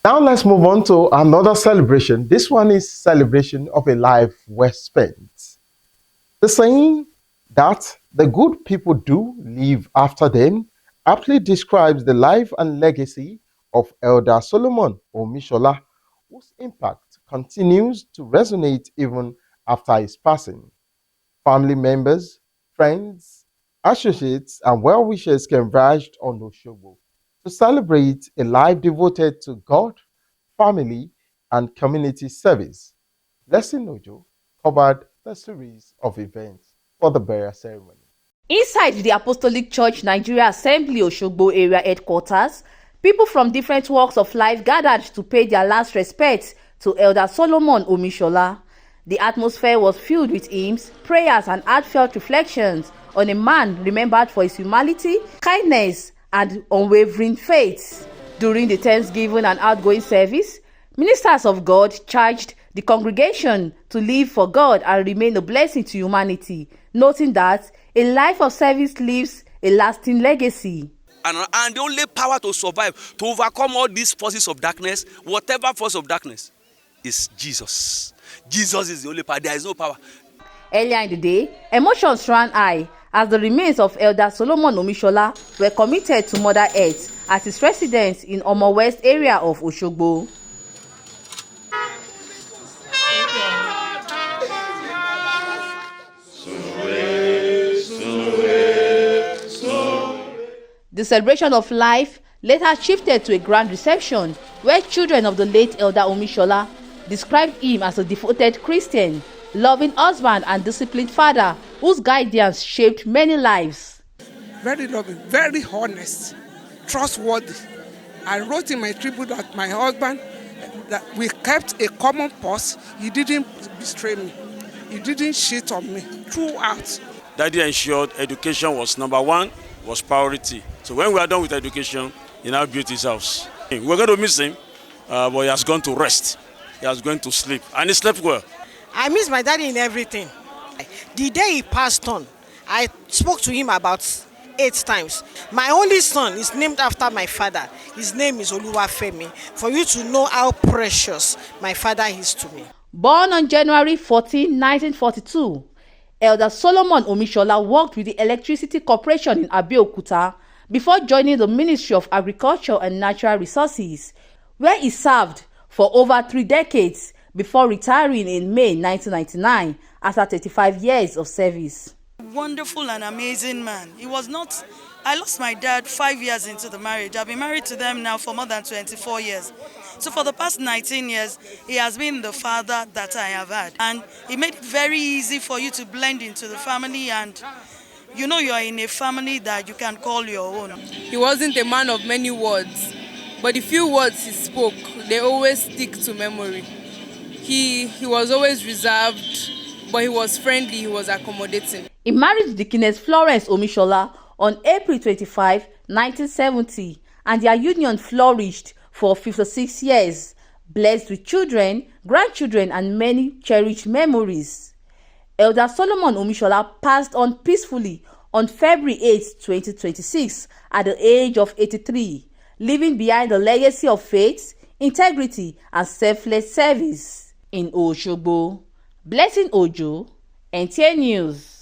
Now let's move on to another celebration. This one is celebration of a life well spent. The saying that the good people do live after them aptly describes the life and legacy of Elder Solomon Omisola, whose impact continues to resonate even after his passing. Family members, friends, associates, and well-wishers converged on Oshobo to celebrate a life devoted to God, family, and community service. Blessing Ojo covered the series of events for the burial ceremony. Inside the Apostolic Church Nigeria Assembly Oshogbo area headquarters, people from different walks of life gathered to pay their last respects to Elder Solomon Omisola. The atmosphere was filled with hymns, prayers, and heartfelt reflections on a man remembered for his humility, kindness, and unwavering faith. During the Thanksgiving and outgoing service, ministers of God charged the congregation to live for God and remain a blessing to humanity, noting that a life of service leaves a lasting legacy. And the only power to survive, to overcome all these forces of darkness, whatever force of darkness, is Jesus. Jesus is the only power. There is no power. Earlier in the day, emotions ran high as the remains of Elder Solomon Omisola were committed to Mother Earth at his residence in Omo West area of Oshogbo. The celebration of life later shifted to a grand reception where children of the late Elder Omisola described him as a devoted Christian, loving husband and disciplined father whose guidance shaped many lives. Very loving, very honest, trustworthy. I wrote in my tribute that my husband, that we kept a common purse. He didn't betray me. He didn't cheat on me throughout. Daddy ensured education was number one, was priority. So when we are done with education, he now built his house. We're going to miss him, but he has gone to rest. He has gone to sleep, and he slept well. I miss my daddy in everything. The day he passed on, I spoke to him about 8 times. My only son is named after my father. His name is Oluwafemi. For you to know how precious my father is to me. Born on January 14, 1942, Elder Solomon Omisola worked with the Electricity Corporation in Abeokuta before joining the Ministry of Agriculture and Natural Resources, where he served for over 3 decades before retiring in May 1999 after 35 years of service. Wonderful and amazing man. I lost my dad 5 years into the marriage. I've been married to them now for more than 24 years. So for the past 19 years, he has been the father that I have had. And he made it very easy for you to blend into the family, and you know you are in a family that you can call your own. He wasn't a man of many words, but the few words he spoke, they always stick to memory. He was always reserved, but he was friendly, he was accommodating. He married Deaconess Florence Omisola on April 25, 1970, and their union flourished for 56 years, blessed with children, grandchildren, and many cherished memories. Elder Solomon Omisola passed on peacefully on February 8, 2026, at the age of 83, leaving behind a legacy of faith, integrity, and selfless service in Oshogbo. Blessing Ojo, NTA News.